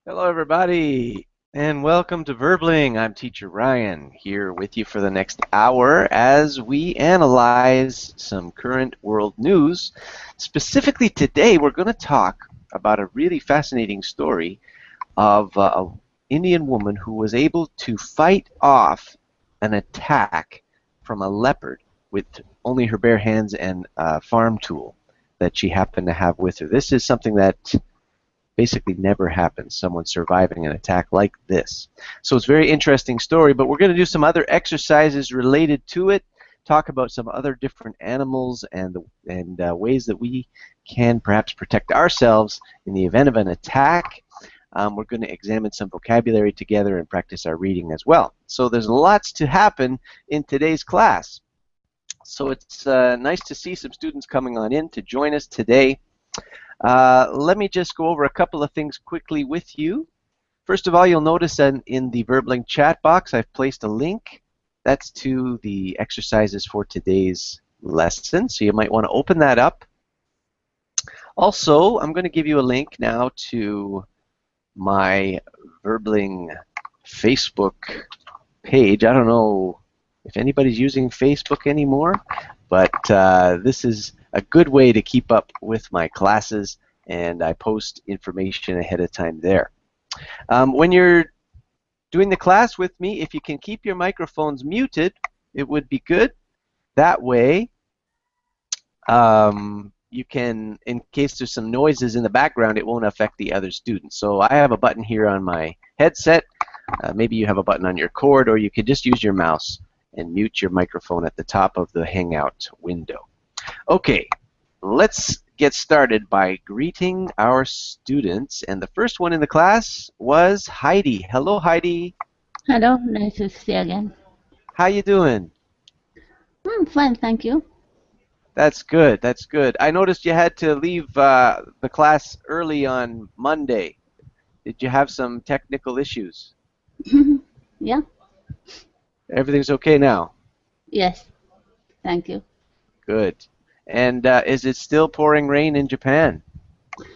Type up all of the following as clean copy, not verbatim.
Hello, everybody, and welcome to Verbling. I'm Teacher Ryan here with you for the next hour as we analyze some current world news. Specifically today, we're going to talk about a really fascinating story of an Indian woman who was able to fight off an attack from a leopard with only her bare hands and a farm tool that she happened to have with her. This is something that basically never happens, someone surviving an attack like this. So it's a very interesting story, but we're going to do some other exercises related to it, talk about some other different animals and ways that we can perhaps protect ourselves in the event of an attack. We're going to examine some vocabulary together and practice our reading as well. So there's lots to happen in today's class. So it's nice to see some students coming on in to join us today. Let me just go over a couple of things quickly with you. First of all, you'll notice that in the Verbling chat box I've placed a link. That's to the exercises for today's lesson, so you might want to open that up. Also, I'm going to give you a link now to my Verbling Facebook page. I don't know if anybody's using Facebook anymore, but this is a good way to keep up with my classes, and I post information ahead of time there. When you're doing the class with me, if you can keep your microphones muted, it would be good. That way, you can, in case there's some noises in the background, it won't affect the other students. So I have a button here on my headset. Maybe you have a button on your cord, or you could just use your mouse and mute your microphone at the top of the Hangout window. Okay, let's get started by greeting our students. And the first one in the class was Heidi. Hello, Heidi. Hello, nice to see you again. How you doing? Fine, thank you. That's good, that's good. I noticed you had to leave the class early on Monday. Did you have some technical issues? Yeah? Everything's okay now? Yes, thank you. Good. And is it still pouring rain in Japan?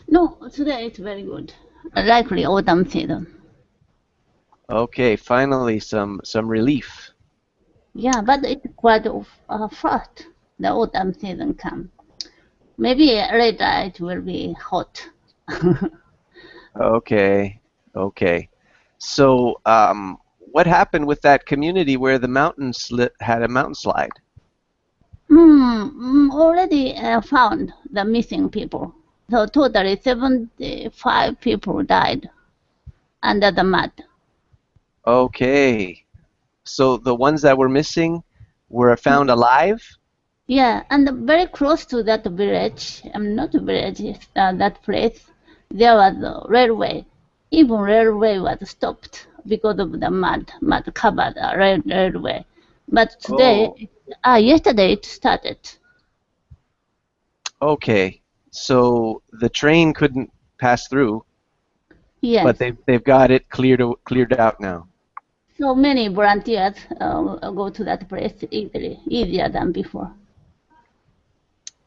No, today it's very good. Likely autumn season. Okay, finally some relief. Yeah, but it's quite fast. The autumn season come. Maybe later it will be hot. Okay, okay. So, what happened with that community where the mountain had a mountain slide? Already found the missing people. So totally 75 people died under the mud. Okay. So the ones that were missing were found alive? Yeah, and very close to that village, not village, that place, there was a railway. Even railway was stopped because of the mud covered the railway. But today, yesterday it started. Okay. So the train couldn't pass through, Yes. but they've got it cleared out now. So many volunteers go to that place easier than before.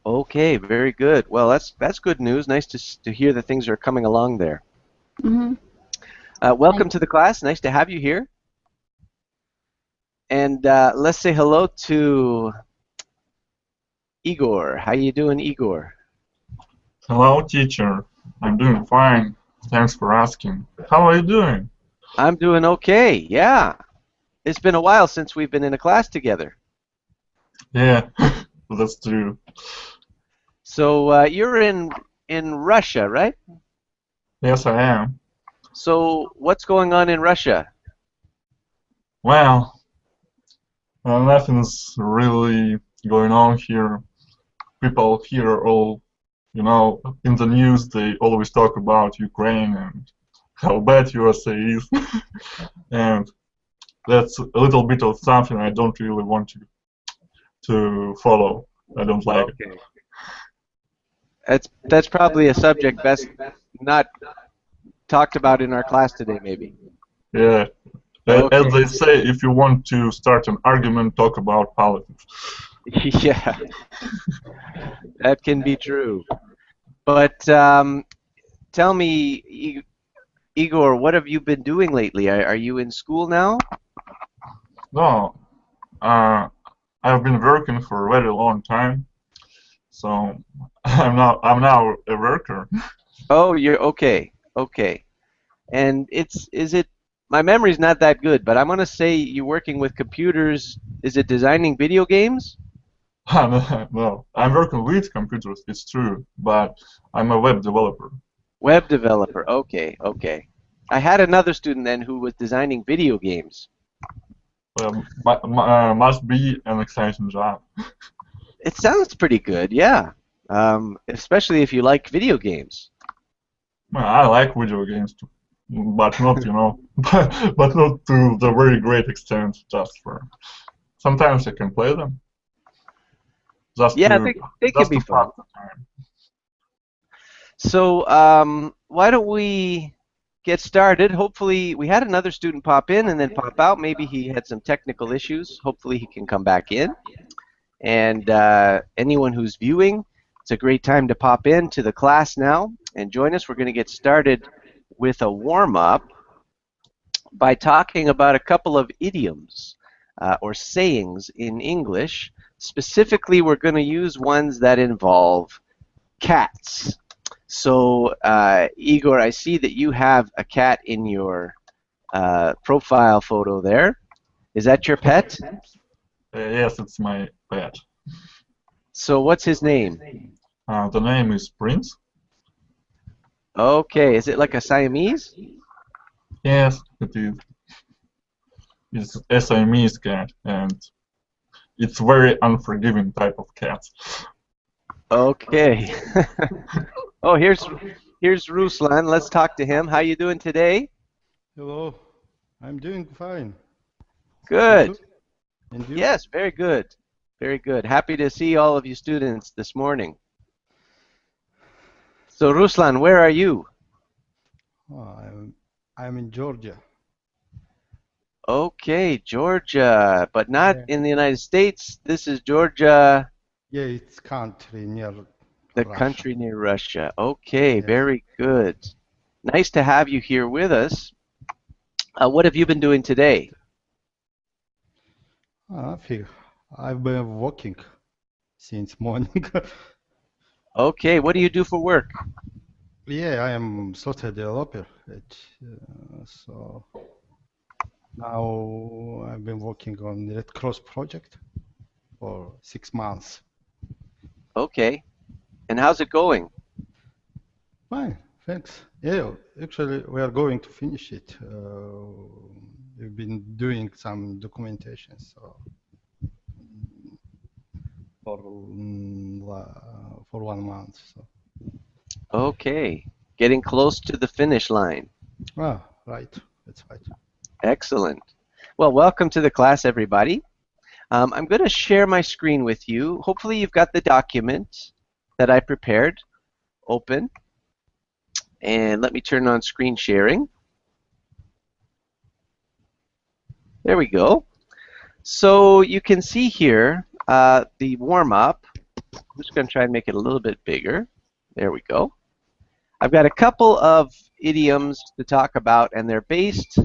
Okay, very good. Well, that's good news. Nice to hear that things are coming along there. Mm-hmm. Welcome to the class. Nice to have you here. And let's say hello to Igor. How you doing, Igor? Hello, teacher. I'm doing fine. Thanks for asking. How are you doing? I'm doing okay. Yeah. It's been a while since we've been in a class together. Yeah, that's true. So you're in Russia, right? Yes, I am. So what's going on in Russia? Well, nothing's really going on here. People here are all, in the news they always talk about Ukraine and how bad USA is. And that's a little bit of something I don't really want to follow. I don't like it. That's probably a subject best not talked about in our class today, maybe. Yeah. Okay. As they say, if you want to start an argument, talk about politics. Yeah, that can be true. But tell me, Igor, what have you been doing lately? Are you in school now? No, I've been working for a very long time, so I'm now a worker. Oh, you're okay. Okay. And is it, my memory's not that good, but I'm gonna say you're working with computers. Is it designing video games? No, I'm working with computers, it's true, but I'm a web developer. Web developer. Okay, okay. I had another student then who was designing video games. Must be an exciting job. It sounds pretty good, yeah. Especially if you like video games. Well, I like video games too, but not, but not to the very great extent. Just for sometimes I can play them, just Yeah, to they can just be to fun. pass the time. So, why don't we get started? Hopefully, we had another student pop in and then pop out. Maybe he had some technical issues. Hopefully, he can come back in. And anyone who's viewing, it's a great time to pop in to the class now and join us. We're going to get started with a warm-up by talking about a couple of idioms or sayings in English. Specifically, we're going to use ones that involve cats. So, Igor, I see that you have a cat in your profile photo there. Is that your pet? Yes, it's my pet. So, what's his name? The name is Prince. Okay, is it like a Siamese? Yes, it is. It's a Siamese cat, and it's very unforgiving type of cat. Okay. Oh, here's Ruslan. Let's talk to him. How you doing today? Hello, I'm doing fine. Good. And you? Yes, very good. Very good. Happy to see all of you students this morning. So, Ruslan, where are you? Oh, I'm in Georgia. Okay, Georgia, but not Yeah. in the United States. This is Georgia, Yeah, it's country near the Russia. country near Russia. Okay, Yes. very good. Nice to have you here with us. What have you been doing today? I've been working since morning. Okay, what do you do for work? Yeah, I am software developer. So now I've been working on Red Cross project for 6 months. Okay, and how's it going? Fine, thanks. Yeah, actually, we are going to finish it. We've been doing some documentation, so for 1 month. So. Okay, getting close to the finish line. Ah, right. That's right. Excellent. Well, welcome to the class, everybody. I'm going to share my screen with you. Hopefully you've got the document that I prepared open. And let me turn on screen sharing. There we go. So you can see here the warm-up. I'm just going to try and make it a little bit bigger. There we go. I've got a couple of idioms to talk about, and they're based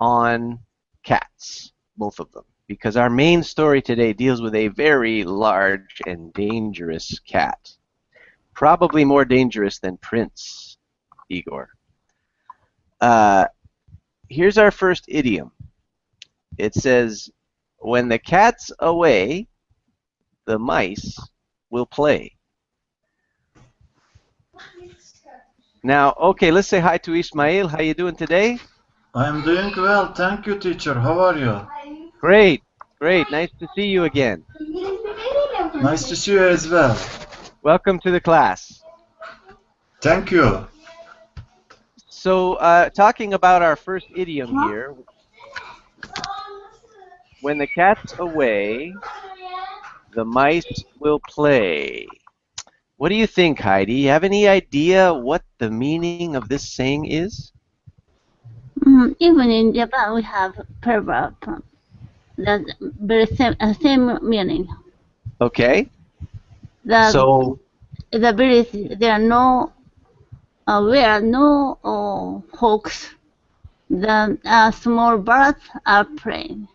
on cats, both of them, because our main story today deals with a very large and dangerous cat. Probably more dangerous than Prince, Igor. Here's our first idiom. It says, when the cat's away, the mice will play. Now, okay, let's say hi to Ismail. How you doing today? I'm doing well, thank you, teacher. How are you? Great, great. Nice to see you again. Nice to see you as well. Welcome to the class. Thank you. So, talking about our first idiom here, when the cat's away, the mice will play. What do you think, Heidi? You have any idea what the meaning of this saying is? Even in Japan, we have proverb that very same meaning. Okay. The So, there are no where no hawks, the small birds are playing.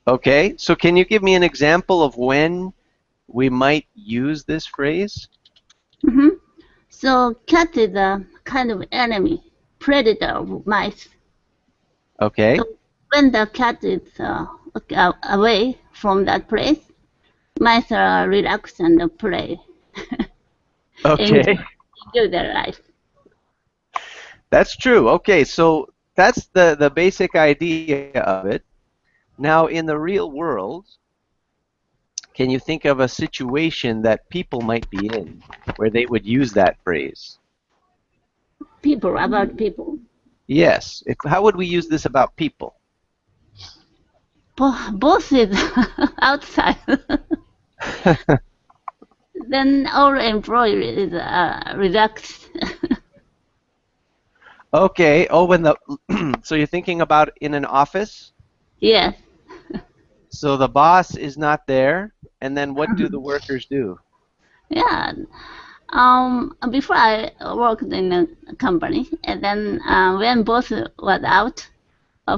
Okay, so can you give me an example of when we might use this phrase? Hmm. So cat is a kind of enemy, predator of mice. Okay, So when the cat is away from that place, mice are relaxed and play, okay, enjoy their life. that's true. Okay, so that's the basic idea of it. Now, in the real world, can you think of a situation that people might be in where they would use that phrase? People, about people. Yes. How would we use this about people? Both is outside. Then all employees is relaxed. Okay. Oh, when the so you're thinking about in an office? Yes. So the boss is not there, and then what do the workers do? Yeah. Before I worked in a company, and then when boss was out,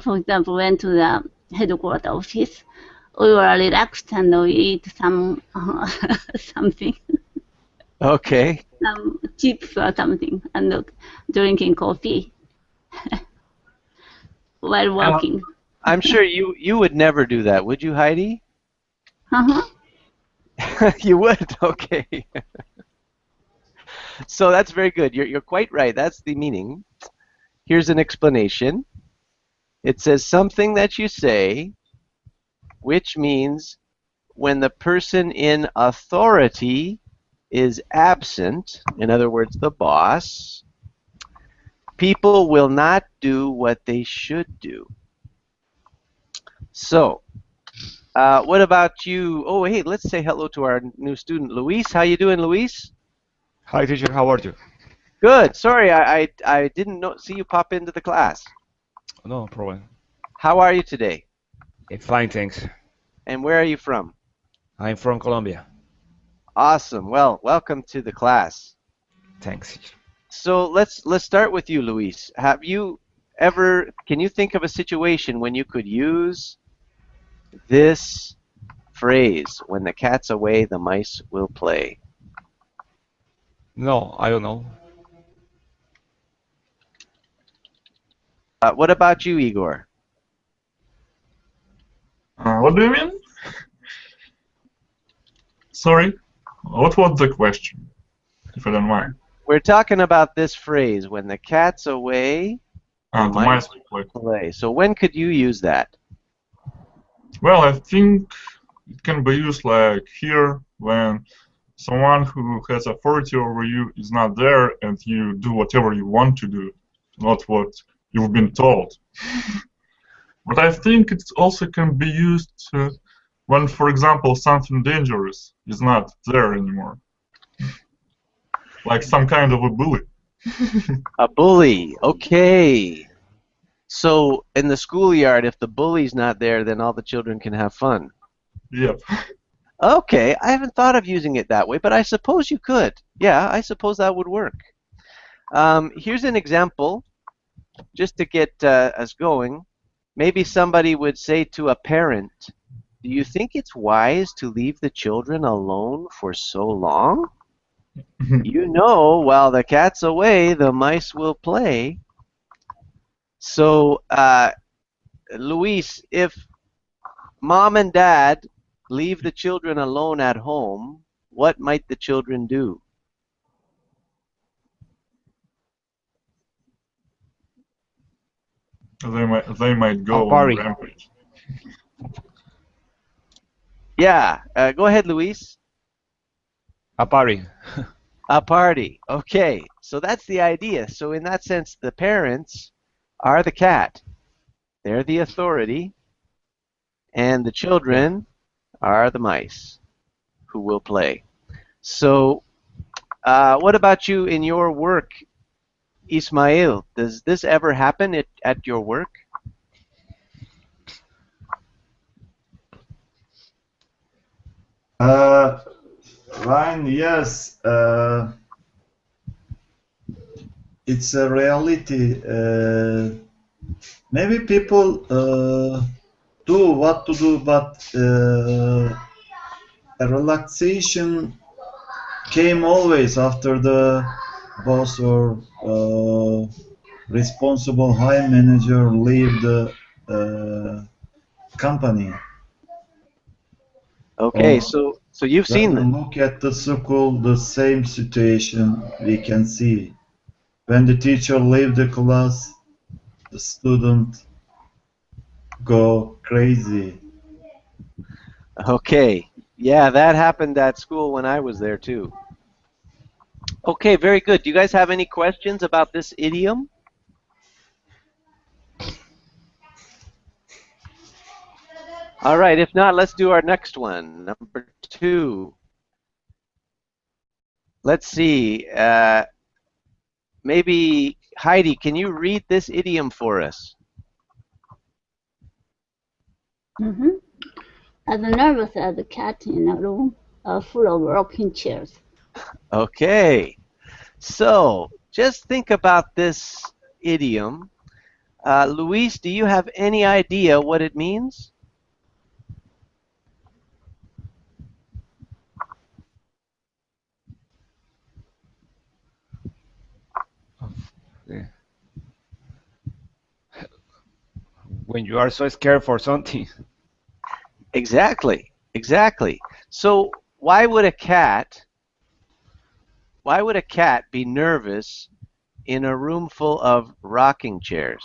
for example, went to the headquarters office, we were relaxed and we eat some something, Okay. some chips or something, and drinking coffee while working. I'm sure you would never do that, would you, Heidi? Uh-huh. You would. Okay. So that's very good. You're quite right. That's the meaning. Here's an explanation. It says something that you say, which means when the person in authority is absent, in other words, the boss, people will not do what they should do. So, what about you? Oh, hey, let's say hello to our new student, Luis. How you doing, Luis? Hi, teacher. How are you? Good. Sorry, I didn't see you pop into the class. No problem. How are you today? Fine, thanks. And where are you from? I'm from Colombia. Awesome. Well, welcome to the class. Thanks. So let's start with you, Luis. Can you think of a situation when you could use this phrase, when the cat's away, the mice will play? No, I don't know. What about you, Igor? What do you mean? Sorry, what was the question, if you don't mind? We're talking about this phrase, when the cat's away, the The mice mice will play. will play. So when could you use that? Well, I think it can be used like here when someone who has authority over you is not there and you do whatever you want to do, not what you've been told. But I think it also can be used when, for example, something dangerous is not there anymore. Like some kind of a bully. A bully. Okay. So in the schoolyard, if the bully's not there, then all the children can have fun. Yep. Okay, I haven't thought of using it that way, but I suppose you could. Yeah, I suppose that would work. Here's an example, just to get us going. Maybe somebody would say to a parent, do you think it's wise to leave the children alone for so long? You know, while the cat's away, the mice will play. So, Luis, if mom and dad leave the children alone at home, what might the children do? They might go on a party. rampage. Yeah, go ahead, Luis. A party. A party. Okay, so that's the idea. So in that sense, the parents are the cat. They're the authority. And the children are the mice who will play. So what about you in your work, Ismail? Does this ever happen at your work? Ryan, yes. it's a reality. Maybe people do what to do, but a relaxation came always after the boss or responsible high manager leave the company. Okay, Or so you've when seen we this. look at the school, the same situation we can see. When the teacher leave the class, the student go crazy. Okay, yeah, that happened at school when I was there too. Okay, very good. Do you guys have any questions about this idiom? All right, if not, let's do our next one, number 2. Let's see. Maybe Heidi, can you read this idiom for us? As nervous as a cat in a room full of rocking chairs. Okay, so just think about this idiom. Luis, do you have any idea what it means? Yeah. When you are so scared for something. Exactly, exactly. So why would a cat be nervous in a room full of rocking chairs?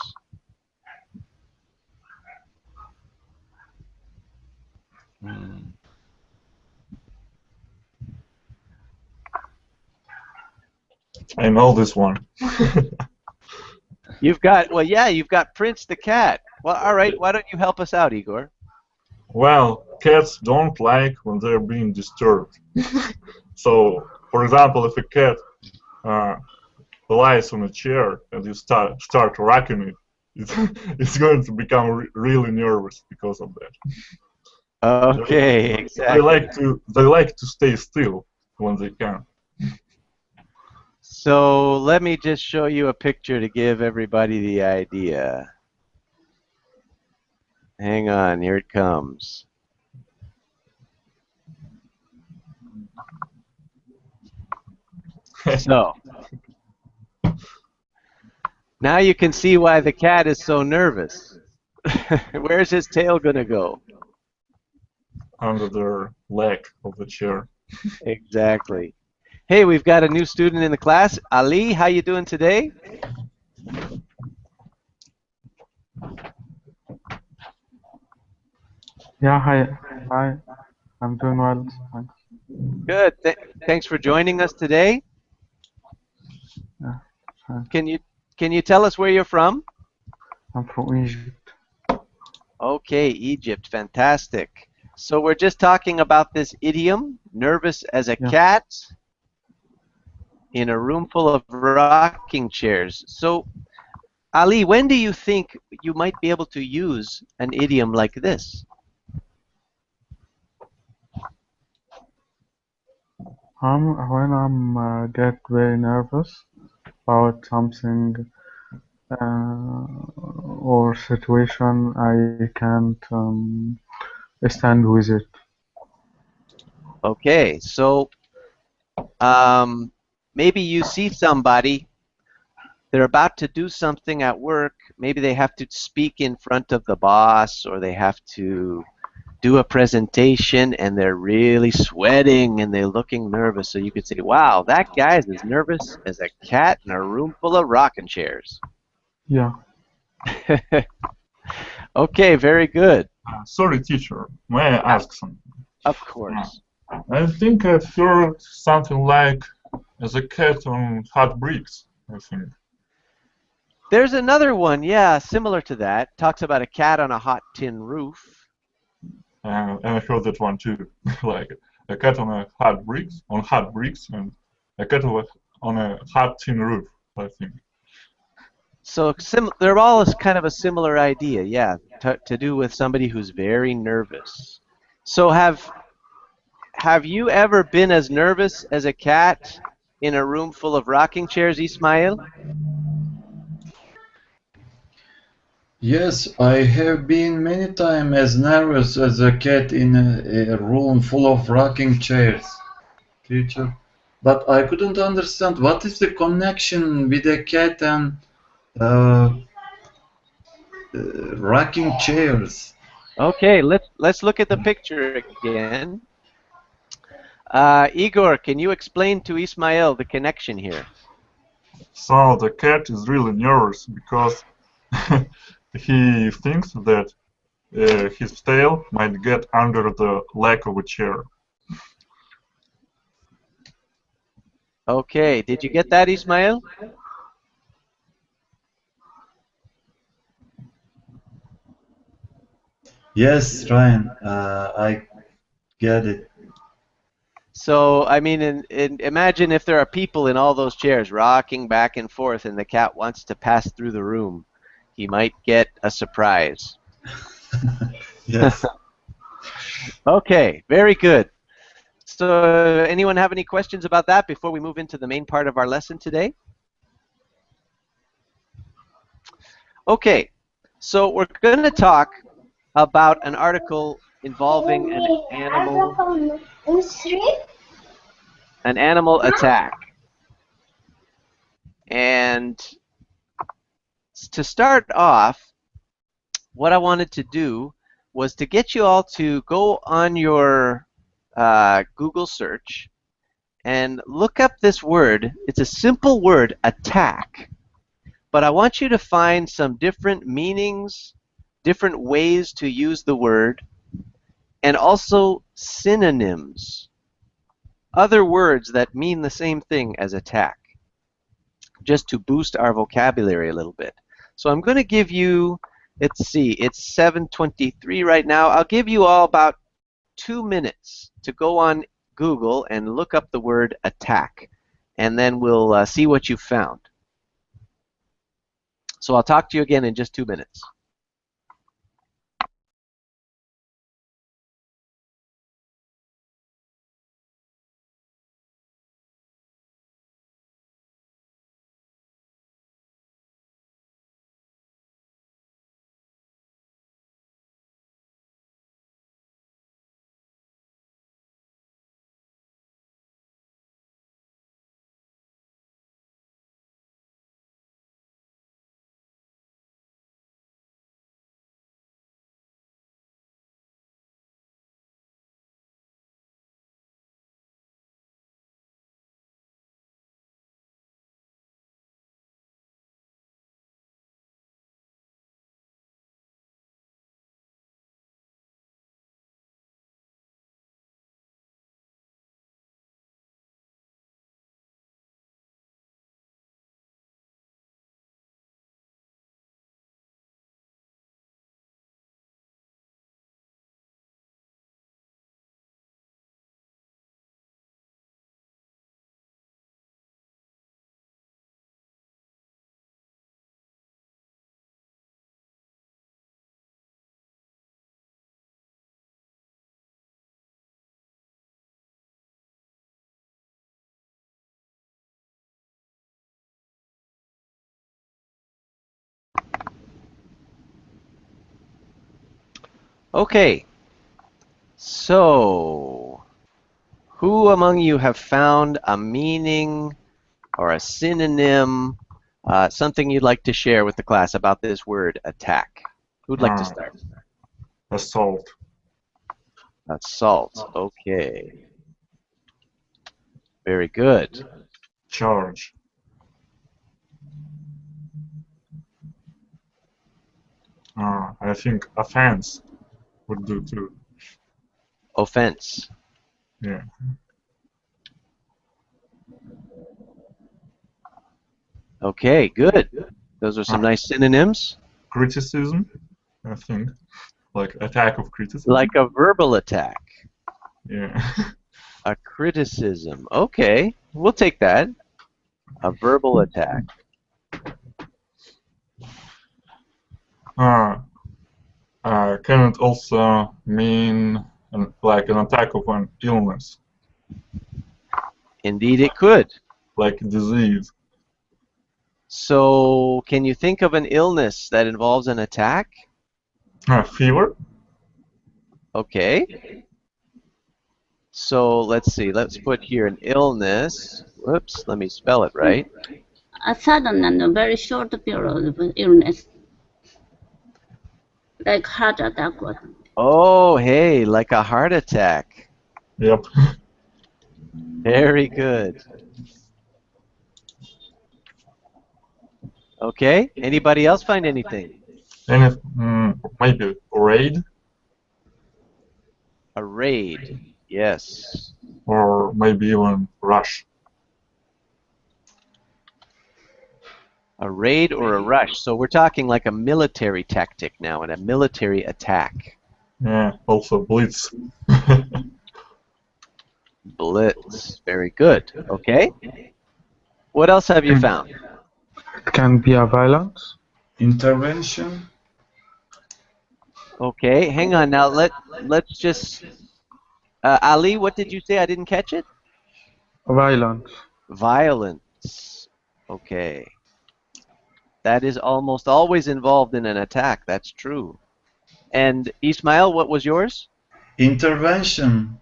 I know this one. You've got Prince the cat. Well, all right, why don't you help us out, Igor? Well, cats don't like when they're being disturbed. So, for example, if a cat lies on a chair and you start rocking it, it's going to become really nervous because of that. Okay, exactly. They like to stay still when they can. So let me just show you a picture to give everybody the idea. Hang on, here it comes. So now you can see why the cat is so nervous. Where's his tail gonna go? Under their leg of the chair. Exactly. Hey, we've got a new student in the class. Ali, how you doing today? Yeah, hi, I'm doing well, thanks. Good. Thanks for joining us today. Yeah, hi. Can you tell us where you're from? I'm from Egypt. Okay, Egypt. Fantastic. So we're just talking about this idiom, nervous as a Yeah. cat in a room full of rocking chairs. So, Ali, when do you think you might be able to use an idiom like this? When I'm get very nervous about something or situation, I can't stand with it. Okay, so maybe you see somebody, they're about to do something at work, maybe they have to speak in front of the boss or they have to do a presentation and they're really sweating and they're looking nervous. So you could say, wow, that guy is as nervous as a cat in a room full of rocking chairs. Yeah. Okay, very good. Sorry, teacher. May I ask something? Of course. I think I've heard something like as a cat on hot bricks, I think. There's another one, yeah, similar to that. Talks about a cat on a hot tin roof. And I heard that one too. Like a cat on hot bricks, and a cat on a hot tin roof, I think. So they're all kind of a similar idea, yeah, to do with somebody who's very nervous. So have you ever been as nervous as a cat in a room full of rocking chairs, Ismail? Yes, I have been many times as nervous as a cat in a room full of rocking chairs, teacher. But I couldn't understand what is the connection with a cat and uh, rocking chairs. Okay, let's look at the picture again. Igor, can you explain to Ismail the connection here? So the cat is really nervous because he thinks that his tail might get under the leg of a chair. Okay, did you get that, Ismail? Yes, Ryan, I get it. So, I mean, imagine if there are people in all those chairs rocking back and forth and the cat wants to pass through the room. He might get a surprise. Yes. Okay, very good. So, anyone have any questions about that before we move into the main part of our lesson today? Okay, so we're going to talk about an article involving an animal attack. And to start off, what I wanted to do was to get you all to go on your Google search and look up this word. It's a simple word, attack. But I want you to find some different meanings, different ways to use the word, and also synonyms, other words that mean the same thing as attack, just to boost our vocabulary a little bit. So I'm going to give you, let's see, it's 7:23 right now. I'll give you all about 2 minutes to go on Google and look up the word attack, and then we'll see what you found. So I'll talk to you again in just 2 minutes. Okay, so who among you have found a meaning or a synonym, something you'd like to share with the class about this word, attack? Who'd like to start? Assault. Assault, okay. Very good. Charge. I think offense would do too. Offense. Yeah. Okay, good. Those are some nice synonyms. Criticism, I think. Like attack of criticism. Like a verbal attack. Yeah. A criticism. Okay, we'll take that. A verbal attack. Can it also mean like an attack of an illness? Indeed it could. Like a disease. So, can you think of an illness that involves an attack? Fever? Okay. So, let's see. Let's put here an illness. Whoops, let me spell it right. A sudden and a very short period of illness, like heart attack. Oh, hey, like a heart attack. Yep. Very good. Okay, anybody else find anything? Maybe raid, A raid, yes. or maybe even rush. A raid or a rush. So we're talking like a military tactic now and a military attack. Yeah, also blitz. Blitz, very good. Okay. What else have you found? It can be a violence. Intervention. Okay, hang on now. Let's just. Ali, what did you say? I didn't catch it. Violence. Violence. Okay. That is almost always involved in an attack. That's true. And Ismail, what was yours? Intervention.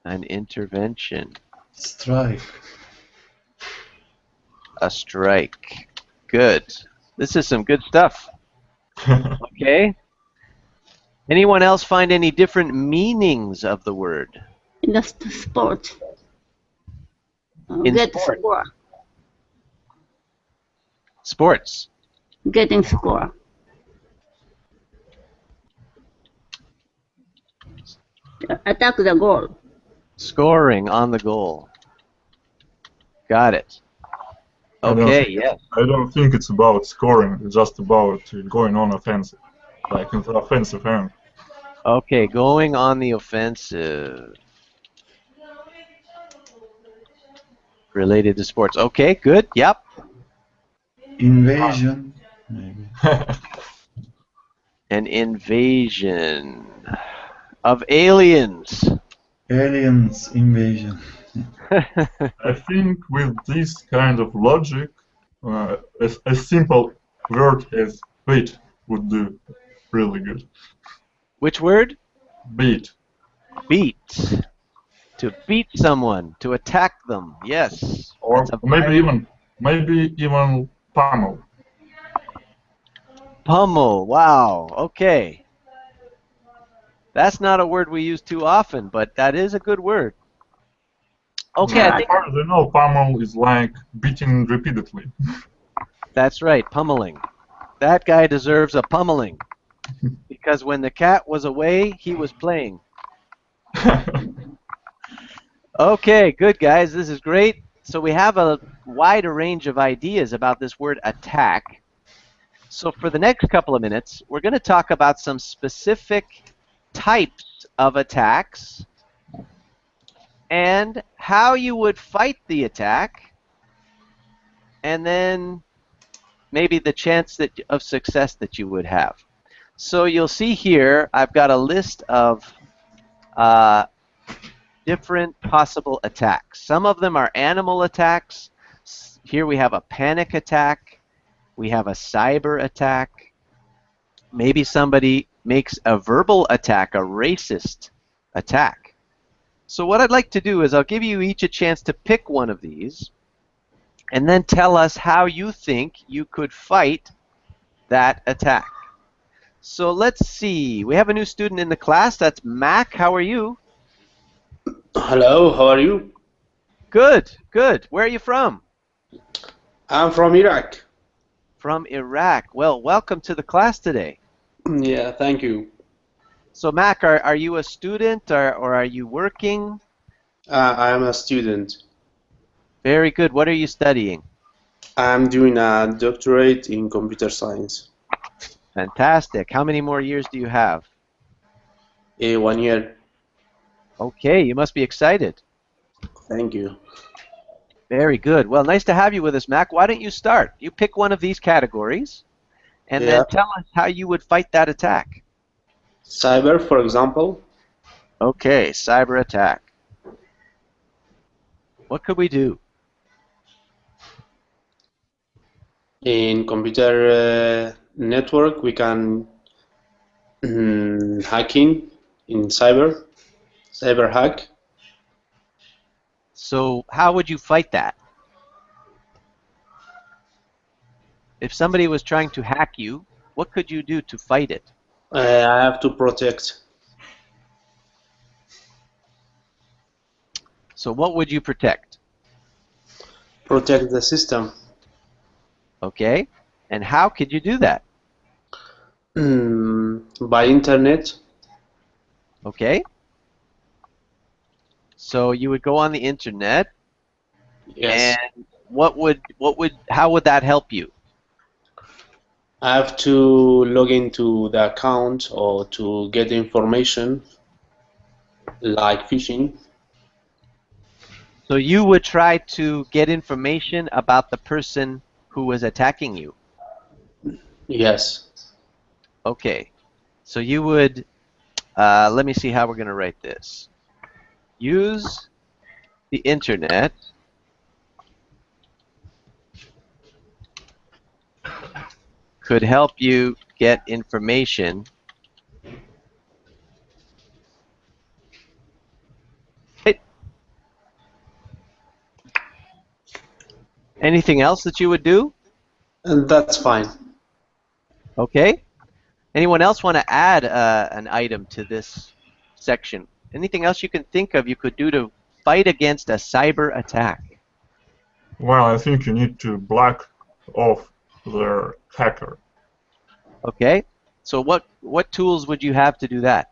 An intervention. Strike. A strike. Good. This is some good stuff. Okay. Anyone else find any different meanings of the word? In the sport. In Get sport. score. Sports. Getting score. Attack the goal. Scoring on the goal. Got it. Okay, yes. I don't think it's about scoring. It's just about going on offensive, like in the offensive end. Okay, going on the offensive. Related to sports. Okay, good. Yep. Invasion. Maybe. An invasion of aliens. Aliens invasion. I think with this kind of logic, a simple word as beat would do really good. Which word? Beat. Beat. To beat someone, to attack them. Yes. Or That's a maybe even pummel. pummel. Wow. Okay. That's not a word we use too often, but that is a good word. Okay, I As think far as I know, pummel is like beating repeatedly. that's right, pummeling. That guy deserves a pummeling. Because when the cat was away, he was playing. Okay, good guys. This is great. So we have a wider range of ideas about this word attack. So for the next couple of minutes, we're going to talk about some specific types of attacks and how you would fight the attack, and then maybe the chance of success that you would have. So you'll see here, I've got a list of different possible attacks. Some of them are animal attacks. Here we have a panic attack. We have a cyber attack. Maybe somebody makes a verbal attack, a racist attack. So what I'd like to do is I'll give you each a chance to pick one of these and then tell us how you think you could fight that attack. So let's see. We have a new student in the class. That's Mac. How are you? Hello, how are you? Good, good. Where are you from? I'm from Iraq. From Iraq. Well, welcome to the class today. Yeah, thank you. So Mac, are you a student or are you working? I am a student. Very good. What are you studying? I'm doing a doctorate in computer science. Fantastic. How many more years do you have? 1 year. Okay, you must be excited. Thank you. Very good. Well, nice to have you with us, Mac. Why don't you start? You pick one of these categories and then tell us how you would fight that attack. Cyber, for example. Okay, cyber attack. What could we do? In computer network, we can hacking in cyber hack. So how would you fight that? If somebody was trying to hack you, what could you do to fight it? I have to protect. So what would you protect? Protect the system. Okay. And how could you do that? By internet. Okay. So you would go on the internet, Yes. and how would that help you? I have to log into the account or to get information like phishing. So you would try to get information about the person who was attacking you. Yes. Okay. So you would, let me see how we're going to write this. Use the internet could help you get information Anything else that you would do? And that's fine. Okay. Anyone else want to add an item to this section? Anything else you can think of you could do to fight against a cyber attack? Well, I think you need to block off their hacker. Okay. So what tools would you have to do that?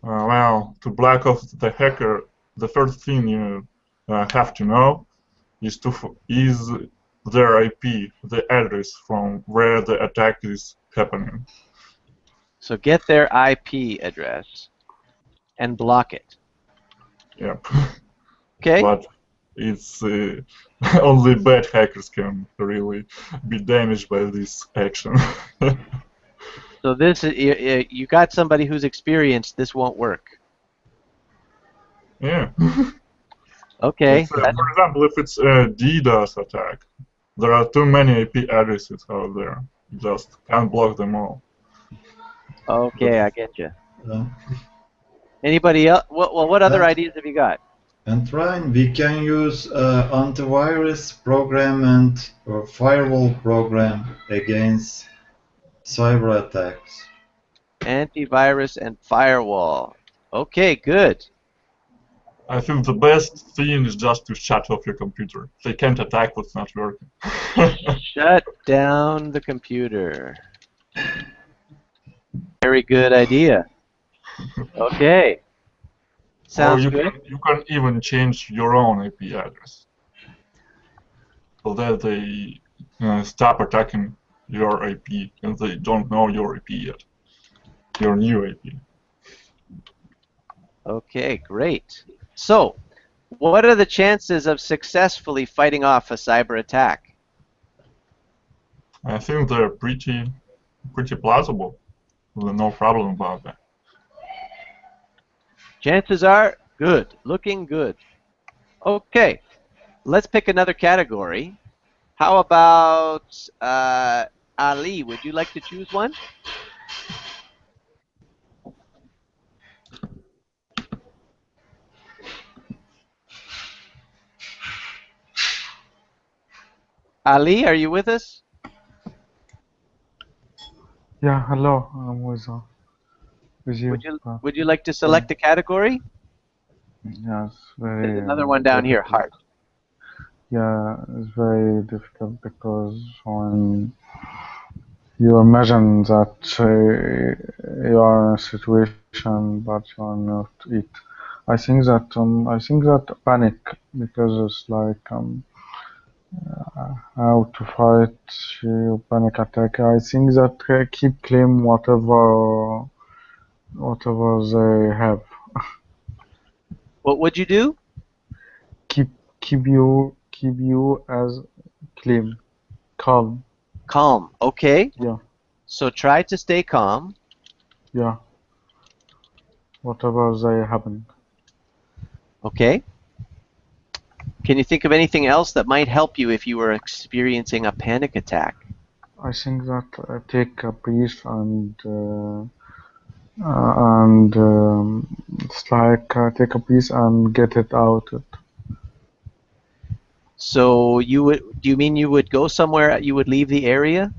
Well, to block off the hacker, the first thing you have to know is their IP, the address from where the attack is happening. So get their IP address and block it. Yep. Okay. But it's only bad hackers can really be damaged by this action. So this you got somebody who's experienced. This won't work. Yeah. Okay. For example, if it's a DDoS attack, there are too many IP addresses out there. You just can't block them all. Okay, I get you. Uh, Anybody else? What other ideas have you got? And Ryan, we can use antivirus program and firewall program against cyber attacks. Antivirus and firewall. Okay, good. I think the best thing is just to shut off your computer. They can't attack what's not working. Shut down the computer. Very good idea. Okay. Sounds Or good. you can even change your own IP address so that they stop attacking your IP and they don't know your IP yet, your new IP. Okay, great. So, what are the chances of successfully fighting off a cyber attack? I think they're pretty plausible. There's no problem about that. Chances are good, looking good. Okay, let's pick another category. How about Ali? Would you like to choose one? Ali, are you with us? Yeah, hello. I'm with you. Would you like to select a category? Yes, very. There's another one down here, heart. Yeah, it's very difficult because when you imagine that you are in a situation but you are not it. I think that panic, because it's like how to fight your panic attack. I think that keep claim whatever they have. What would you do? Keep you as calm. Calm. Okay. Yeah. So try to stay calm. Yeah. Whatever they happen. Okay. Can you think of anything else that might help you if you were experiencing a panic attack? I think that take a brief it's like take a piece and get it out. So you would, do you mean you would go somewhere, you would leave the area?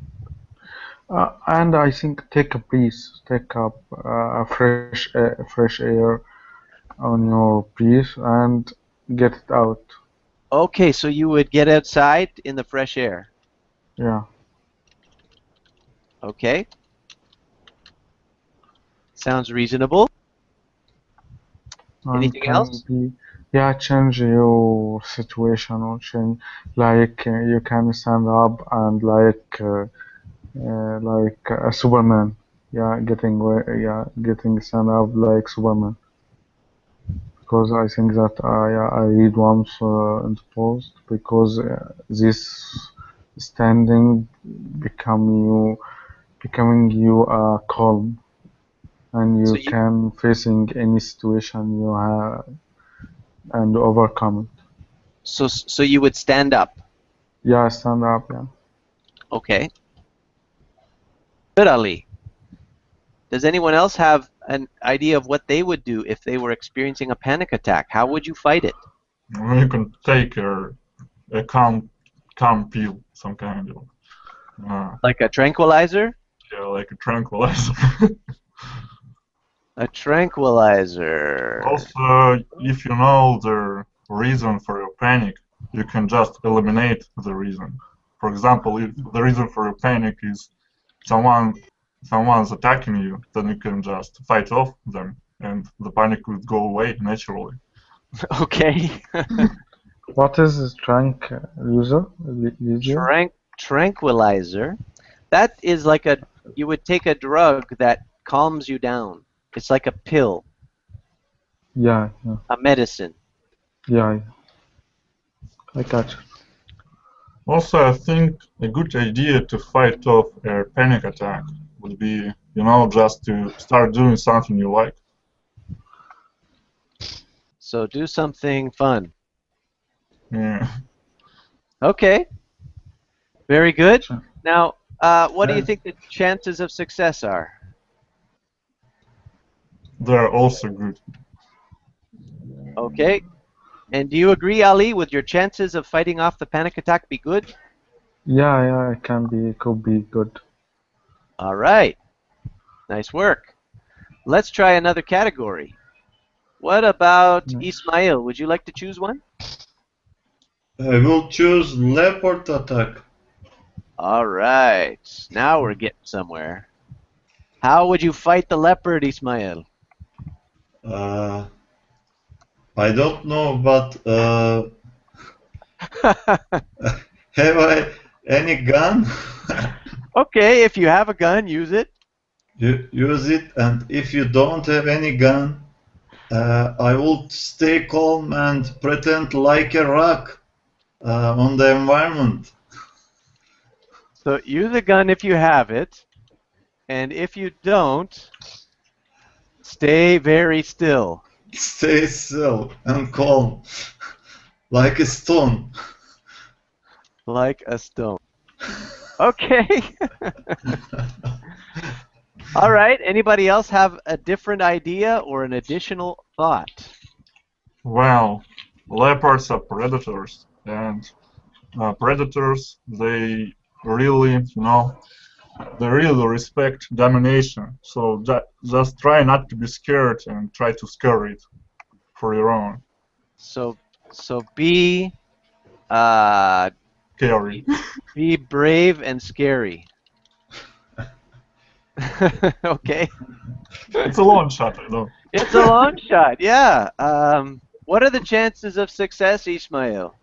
And I think take a breeze, take up fresh air on your breeze and get it out. Okay, so you would get outside in the fresh air. Yeah. Okay. Sounds reasonable. And Anything can else? be, yeah, change your situation or change, like you can stand up and like a Superman. Yeah, getting stand up like Superman. Because I think that I read once in the post because this standing becoming you calm and So you can facing any situation you have and overcome it. so you would stand up. Yeah, stand up. Yeah. Okay. Good, Ali. Does anyone else have an idea of what they would do if they were experiencing a panic attack? How would you fight it? You can take a calm pill, some kind of. Like a tranquilizer? Yeah, like a tranquilizer. A tranquilizer. Also, if you know the reason for your panic, you can just eliminate the reason. For example, if the reason for your panic is someone's attacking you, then you can just fight off them, and the panic would go away naturally. Okay. What is this tranquilizer? Tranquilizer. That is like you would take a drug that calms you down. It's like a pill, Yeah, a medicine. yeah. I got you. Also, I think a good idea to fight off a panic attack would be, just to start doing something you like. So do something fun. Yeah. Okay. Very good. Now, what do you think the chances of success are? They're also good. Okay. And do you agree, Ali, with your chances of fighting off the panic attack be good? Yeah, it could be good. All right. Nice work. Let's try another category. What about Ismail? Would you like to choose one? I will choose leopard attack. All right. Now we're getting somewhere. How would you fight the leopard, Ismail? I don't know, but have I any gun? Okay, if you have a gun, use it. You use it, and if you don't have any gun, I will stay calm and pretend like a rock on the environment. So use a gun if you have it, and if you don't, stay very still. Stay still and calm, like a stone. Like a stone. Okay. All right. Anybody else have a different idea or an additional thought? Well, leopards are predators, and predators, they really, they really respect domination. So just try not to be scared and try to scare it for your own. So be Scary. be brave and scary. Okay. It's a long shot, I know. It's a long shot, yeah. What are the chances of success, Ismail?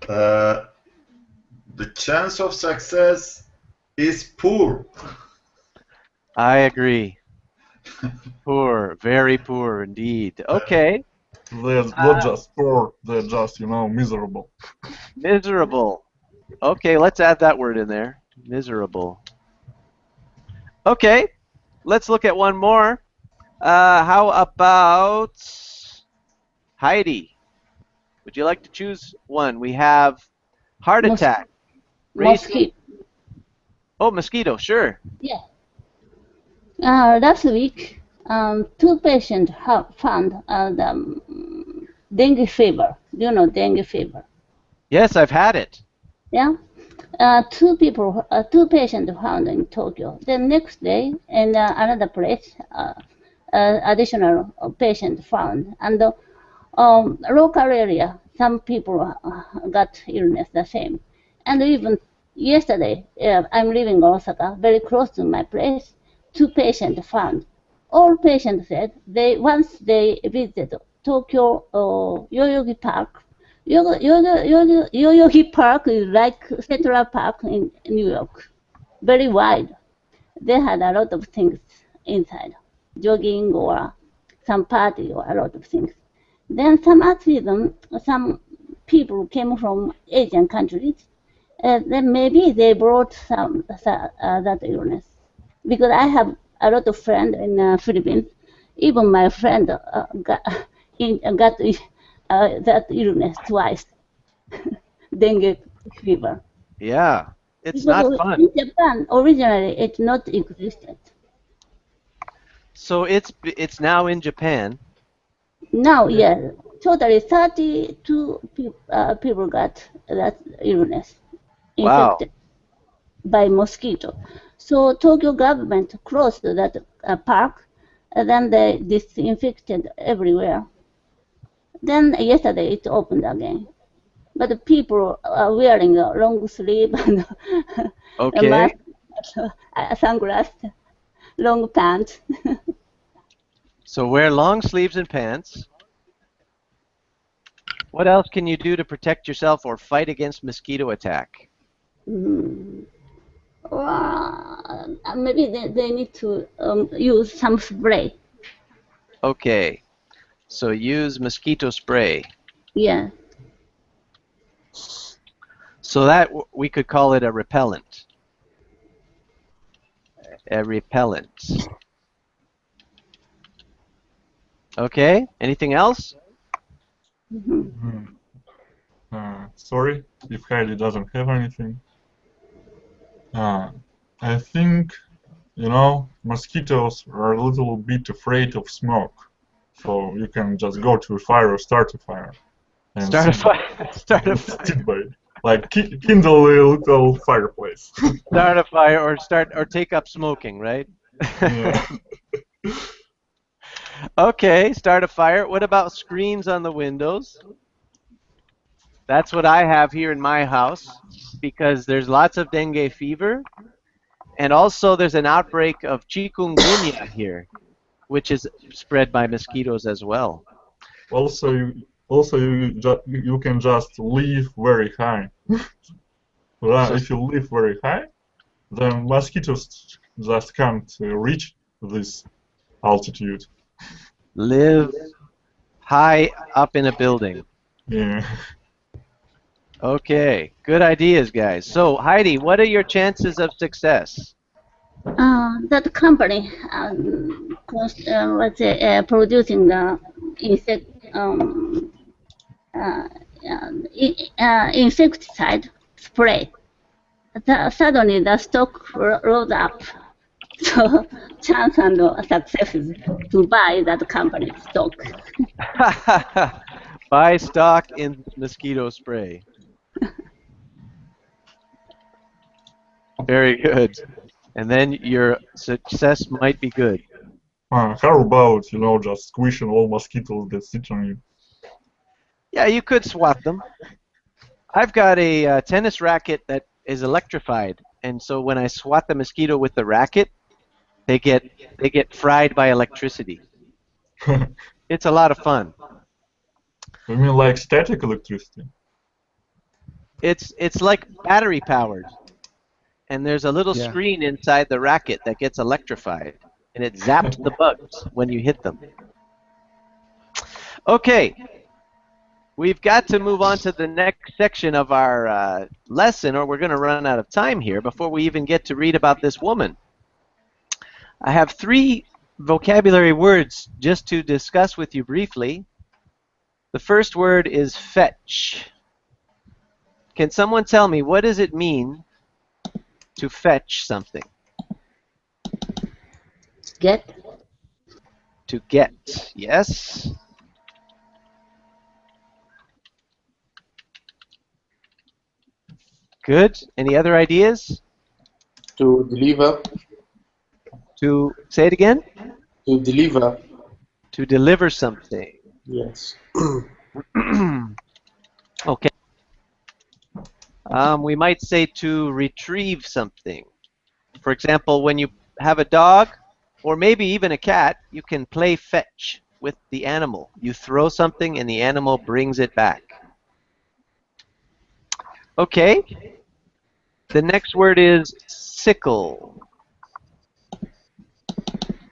The chance of success is poor. I agree. Poor, very poor indeed. Okay. They're not just poor, they're just, miserable. Miserable. Okay, let's add that word in there. Miserable. Okay, let's look at one more. How about Heidi? Would you like to choose one? We have heart attack. Oh, mosquito, sure. Yeah. Last week, 2 patients have found the dengue fever. Do you know dengue fever? Yes, I've had it. Yeah. 2 patients found in Tokyo. The next day, in another place, additional patient found. And local area, some people got illness the same. And even yesterday, I'm living in Osaka, very close to my place. 2 patients found. All patients said once they visited Tokyo Yoyogi Park. Yoyogi Park is like Central Park in New York, very wide. They had a lot of things inside, jogging or some party or a lot of things. Then some people came from Asian countries. Then maybe they brought that illness. Because I have a lot of friends in Philippines. Even my friend got that illness twice, dengue fever. Yeah, it's Because not fun. in Japan, originally it not existed. So it's now in Japan. Now, yeah, totally 32 people got that illness Wow. infected by mosquito. So Tokyo government closed that park, and then they disinfected everywhere. Then yesterday it opened again. But the people are wearing a long sleeve and a Okay. mask, sunglasses, long pants. So wear long sleeves and pants. What else can you do to protect yourself or fight against mosquito attack? Well, maybe they need to use some spray. Okay. So use mosquito spray. Yeah. So that we could call it a repellent. A repellent. Okay. Anything else? Sorry if Heidi doesn't have anything. I think, mosquitoes are a little bit afraid of smoke. So you can just go to a fire or start a fire. And Start a fire. Start a fire. sit by it. Like kindle a little fireplace. Start a fire or take up smoking, right? Yeah. Okay, start a fire. What about screens on the windows? That's what I have here in my house because there's lots of dengue fever, and also there's an outbreak of chikungunya here, which is spread by mosquitoes as well. Also, you can just live very high. Well, if you live very high, then mosquitoes just can't reach this altitude. Live high up in a building. Yeah. Okay, good ideas, guys. So, Heidi, what are your chances of success? That company producing the insecticide spray. Suddenly the stock rose up. So chance and success is to buy that company stock. Buy stock in mosquito spray. Very good. And then your success might be good. How about, just squishing all mosquitoes that sit on you? Yeah, you could swat them. I've got a tennis racket that is electrified, and so when I swat the mosquito with the racket, they get fried by electricity. It's a lot of fun. You mean like static electricity? It's like battery powered, and there's a little screen inside the racket that gets electrified, and it zaps the bugs when you hit them. Okay, we've got to move on to the next section of our lesson, or we're going to run out of time here before we even get to read about this woman. I have 3 vocabulary words just to discuss with you briefly. The first word is fetch. Can someone tell me, what does it mean To fetch something. Get. To get. Yes. Good. Any other ideas? To deliver. To say it again? To deliver. To deliver something. Yes. Okay. We might say to retrieve something. For example, when you have a dog, or maybe even a cat, you can play fetch with the animal. You throw something and the animal brings it back. Okay. The next word is sickle.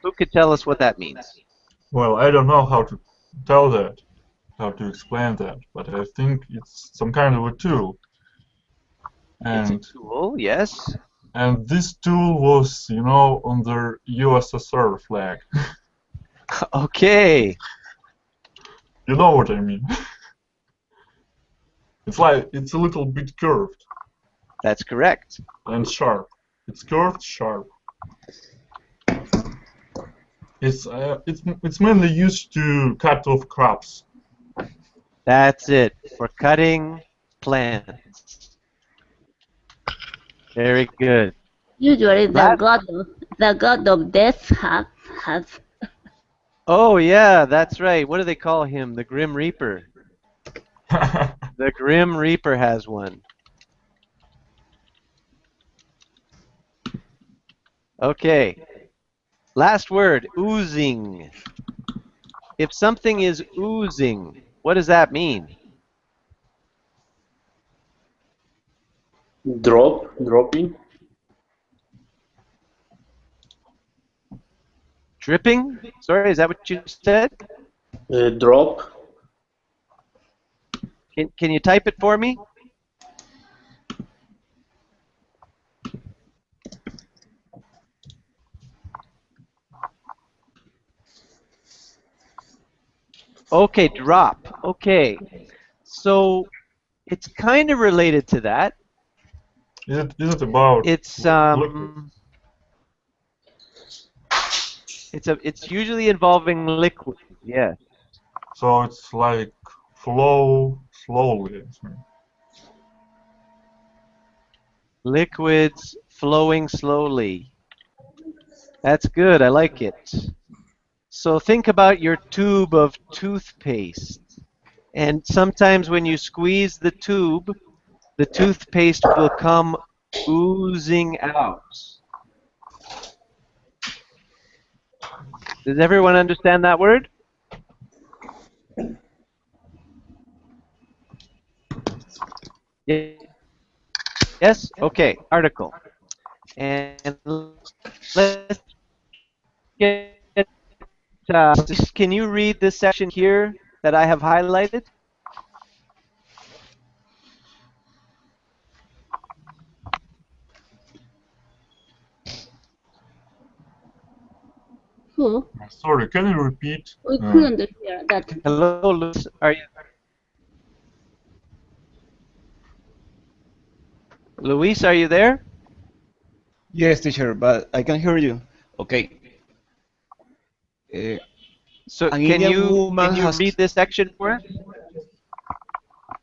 Who could tell us what that means? Well, I don't know how to tell that, how to explain that, but I think it's some kind of a tool. And it's a tool, yes. And this tool was, you know, on the USSR flag. Okay. You know what I mean. It's a little bit curved. That's correct. And sharp. It's curved, sharp. It's mainly used to cut off crops. That's it, for cutting plants. Very good. Usually the god of death has. Oh yeah, that's right. What do they call him? The Grim Reaper. The Grim Reaper has one. Okay. Last word, oozing. If something is oozing, what does that mean? Dropping. Dripping? Sorry, is that what you said? Drop. Can you type it for me? Okay, drop. Okay. So it's kind of related to that. Is it about it's usually involving liquid, yes. So it's like flow slowly. Liquids flowing slowly. That's good, I like it. So think about your tube of toothpaste. And sometimes when you squeeze the tube, the toothpaste will come oozing out. Does everyone understand that word? Yes? Okay, article. And let's get, can you read this section here that I have highlighted? Who? Sorry, can you repeat? We couldn't hear that. Hello, Luis, are you? Luis, are you there? Yes, teacher, but I can hear you. Okay. So can you read this section for us?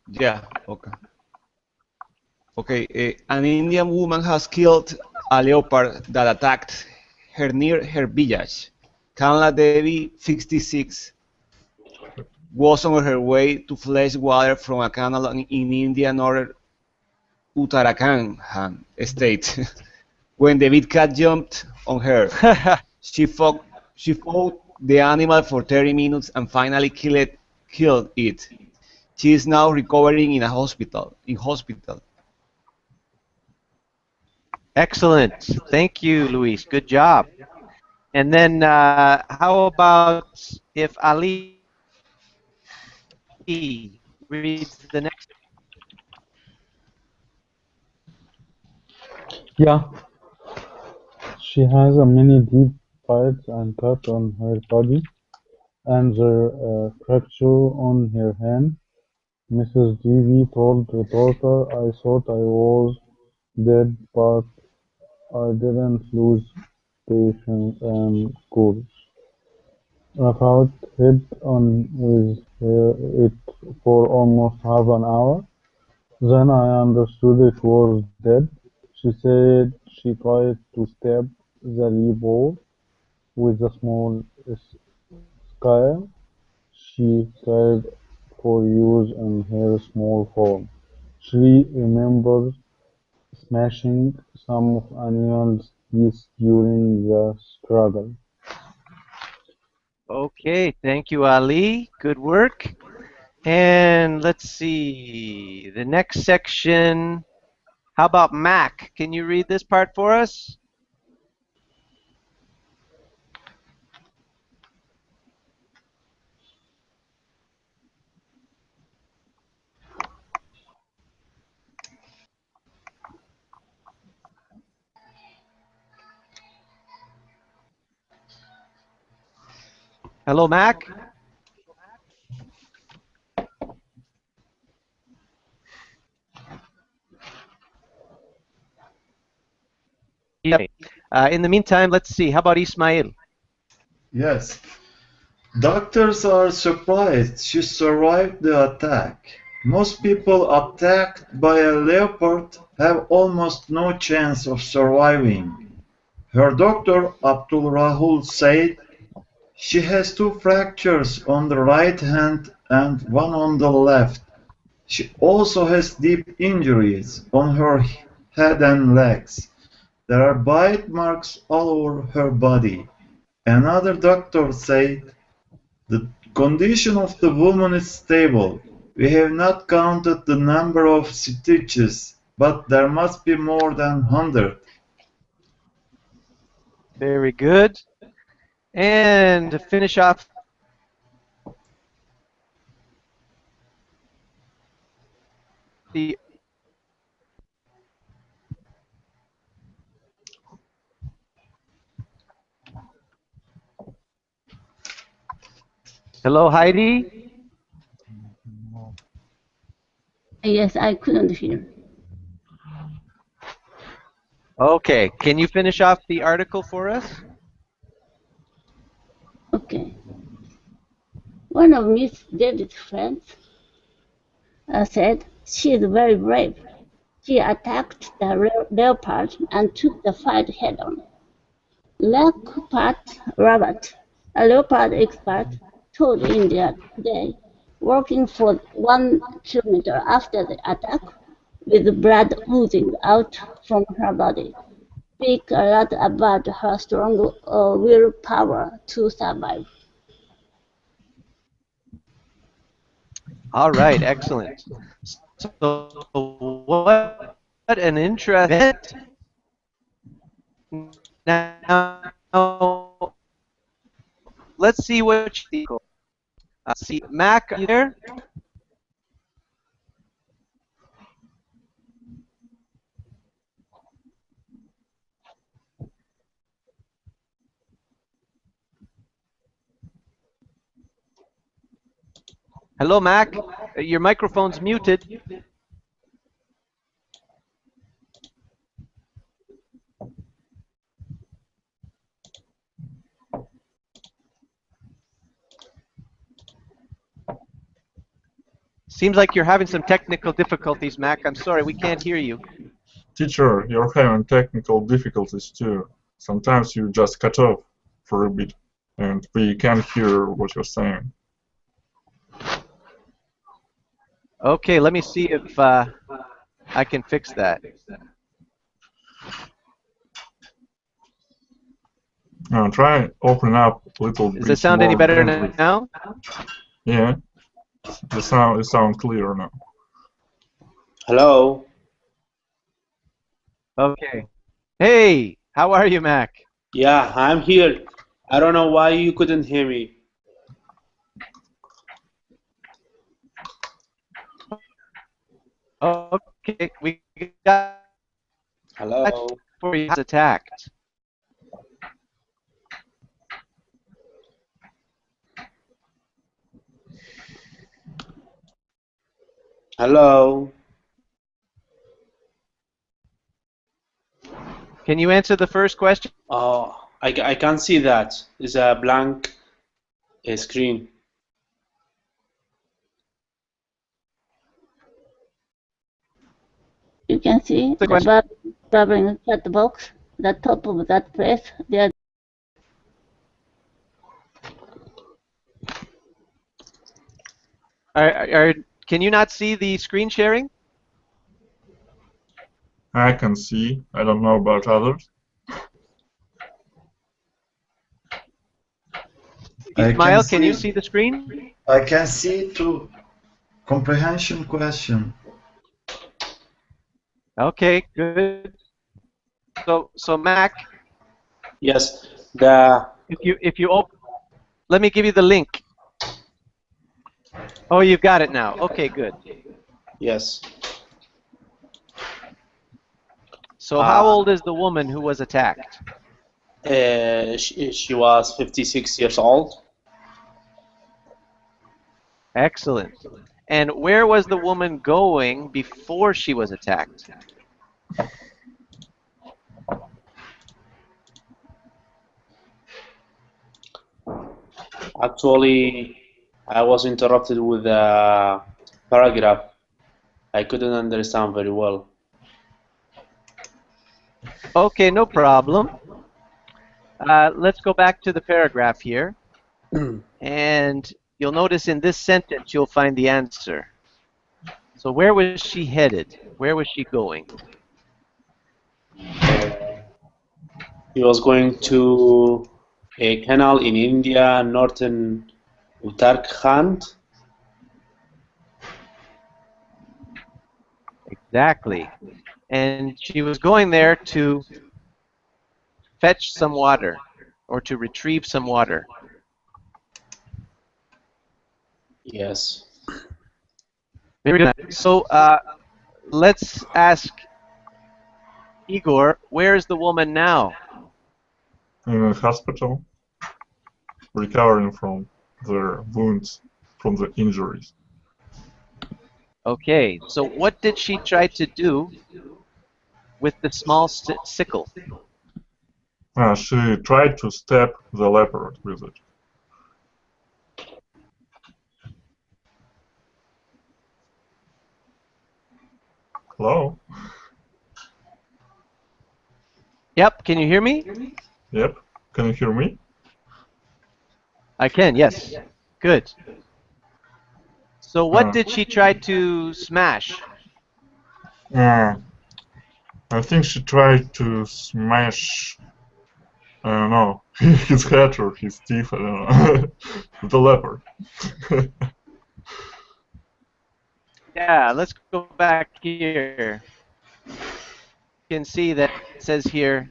Yeah, okay. Okay, an Indian woman has killed a leopard that attacked her near her village. Kamla Devi, 66, was on her way to fetch water from a canal in India northern Uttarakhand state. When the big cat jumped on her, she fought the animal for 30 minutes and finally killed it. She is now recovering in hospital. Excellent. Thank you, Luis. Good job. And then how about if Ali reads the next? Yeah. She has a many deep bites and cut on her body, and the fracture on her hand. Mrs. Devi told the daughter, "I thought I was dead, but I didn't lose patience and courage. Rafat held on with it for almost half an hour. Then I understood it was dead. She said she tried to stab the leaf with a small skewer she carried for use in her small farm. She remembers smashing some of animals' teeth during the struggle. Okay, thank you, Ali. Good work. And let's see, the next section. How about Mac? Can you read this part for us? Hello, Mac? Yeah. In the meantime, let's see. How about Ismail? Yes. Doctors are surprised she survived the attack. Most people attacked by a leopard have almost no chance of surviving. Her doctor, Abdul Rahul, said she has two fractures on the right hand and one on the left. She also has deep injuries on her head and legs. There are bite marks all over her body. Another doctor said the condition of the woman is stable. We have not counted the number of stitches, but there must be more than 100. Very good. And to finish off the hello, Heidi. Yes, I couldn't hear. Okay, can you finish off the article for us? Okay. One of Miss David's friends said she is very brave. She attacked the leopard and took the fight head on. Leopard Robert, a leopard expert, told India Today, working for 1 kilometer after the attack, with blood oozing out from her body, speak a lot about her strong willpower to survive. All right, excellent. So what an interesting event. Now, let's see what you think. See, Mac, are you there? Hello, Mac. Your microphone's muted. Seems like you're having some technical difficulties, Mac. I'm sorry, we can't hear you. Teacher, you're having technical difficulties too. Sometimes you just cut off for a bit, and we can't hear what you're saying. Okay, let me see if I can fix that. Try open up a little bit. Does it sound any more better bandwidth. now? Yeah, it sound clear now. Hello. Okay. Hey, how are you, Mac? Yeah, I'm here. I don't know why you couldn't hear me. Okay, we got Hello. for you attacked. Hello. Can you answer the first question? Oh, I can't see that. It's a blank screen. You can see The the question. bubbling chat box, the top of that place. There. Can you not see the screen sharing? I can see. I don't know about others. Ismail, can you see the screen? I can see to comprehension question. Okay, good. So Mac, Yes, if you open, let me give you the link. Oh, you've got it now. Okay, good. yes. So how old is the woman who was attacked? She was 56 years old. Excellent. And where was the woman going before she was attacked? Actually, I was interrupted with a paragraph. I couldn't understand very well. Okay, no problem. Let's go back to the paragraph here. And you'll notice in this sentence you'll find the answer. So where was she headed? Where was she going? He was going to a canal in India, northern Uttarakhand. Exactly. And she was going there to fetch some water or to retrieve some water. Yes. Very good. So let's ask Igor, where is the woman now? In a hospital, recovering from their wounds, from the injuries. Okay, so what did she try to do with the small sickle? She tried to stab the leopard with it. Hello? Yep, can you hear me? Yep. Can you hear me? I can, yes. Good. So what did she try to smash? I think she tried to smash, I don't know, his head or his teeth, I don't know, the leopard. Yeah, let's go back here. You can see that it says here,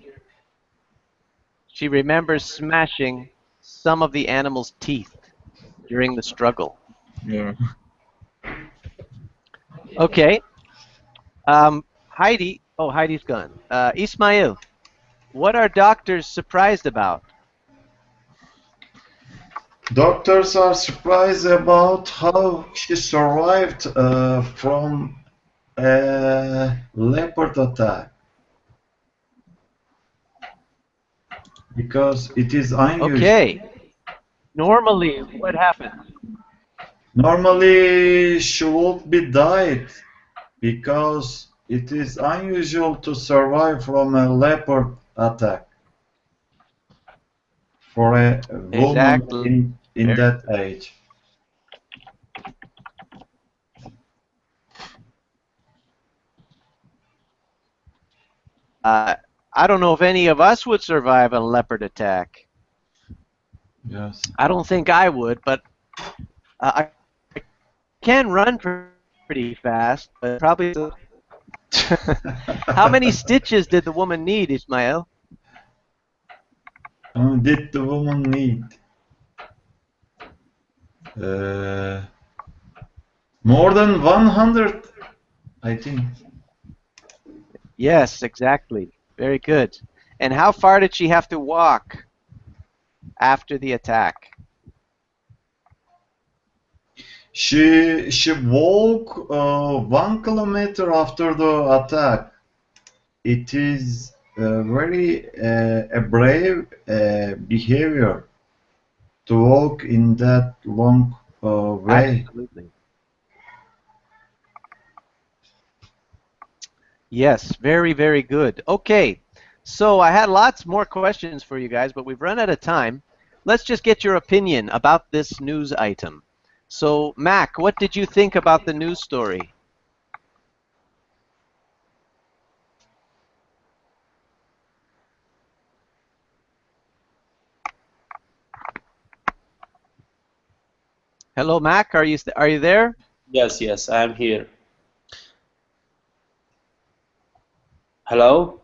she remembers smashing some of the animal's teeth during the struggle. Yeah. Okay. Heidi, oh, Heidi's gone. Ismail, what are doctors surprised about? Doctors are surprised about how she survived from a leopard attack. Because it is unusual. Okay. Normally, what happens? Normally, she would be died because it is unusual to survive from a leopard attack for a woman Exactly. in that age. I don't know if any of us would survive a leopard attack. Yes. I don't think I would, but I can run pretty fast, but probably. How many stitches did the woman need, Ismail? Did the woman need? More than 100, I think. Yes, exactly. Very good. And how far did she have to walk after the attack? She walked 1 kilometer after the attack. It is very a brave behavior to walk in that long way. Absolutely. Yes, very, very good. Okay, so I had lots more questions for you guys, but we've run out of time. Let's just get your opinion about this news item. So, Mac, what did you think about the news story? Hello, Mac. Are you there? Yes, yes, I am here. Hello?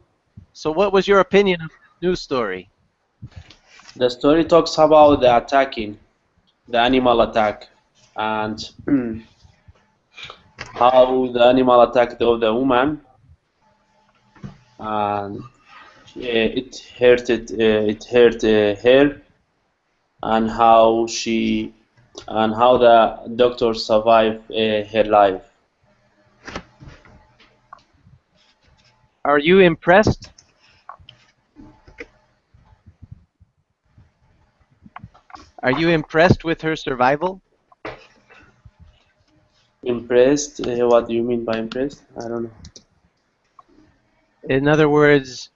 So, what was your opinion of the news story? The story talks about the attacking, the animal attack, and how the animal attacked the woman, and it hurt her, and how the doctor survived her life. Are you impressed? Are you impressed with her survival? Impressed? What do you mean by impressed? I don't know. In other words,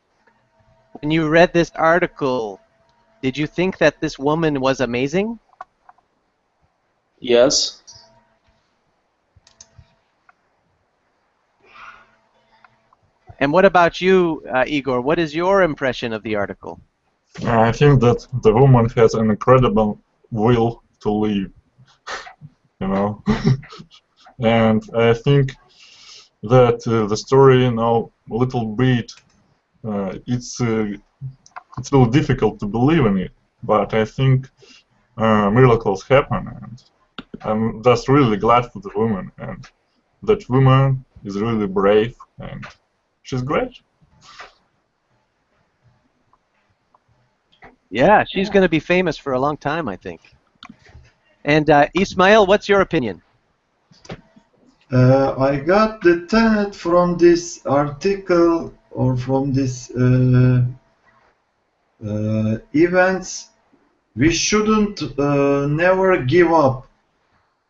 when you read this article, did you think that this woman was amazing? Yes. And what about you, Igor? What is your impression of the article? I think that the woman has an incredible will to live, you know. And I think that the story, you know, a little bit, it's a little difficult to believe in it, but I think miracles happen, and I'm just really glad for the woman, and that woman is really brave, and she's great. Yeah, she's going to be famous for a long time, I think. And Ismail, what's your opinion? I got the tenet from this article or from this events. We shouldn't never give up,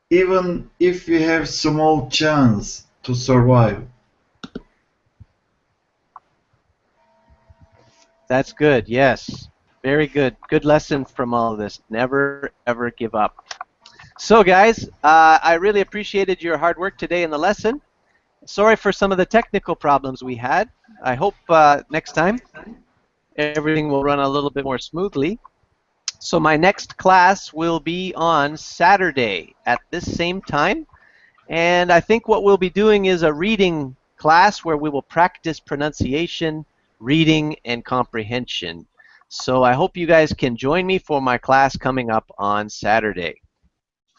even if we have small chance to survive. That's good, yes. Very good. Good lesson from all of this. Never, ever give up. So, guys, I really appreciated your hard work today in the lesson. Sorry for some of the technical problems we had. I hope next time everything will run a little bit more smoothly. So my next class will be on Saturday at this same time. And I think what we'll be doing is a reading class where we will practice pronunciation, reading, and comprehension. So I hope you guys can join me for my class coming up on Saturday.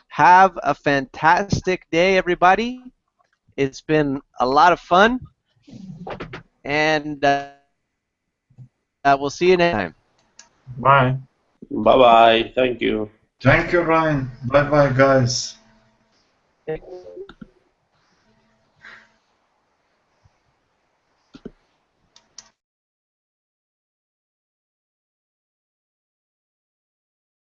Have a fantastic day, everybody. It's been a lot of fun. And we'll see you next time. Bye. Bye-bye. Thank you. Thank you, Ryan. Bye bye, guys.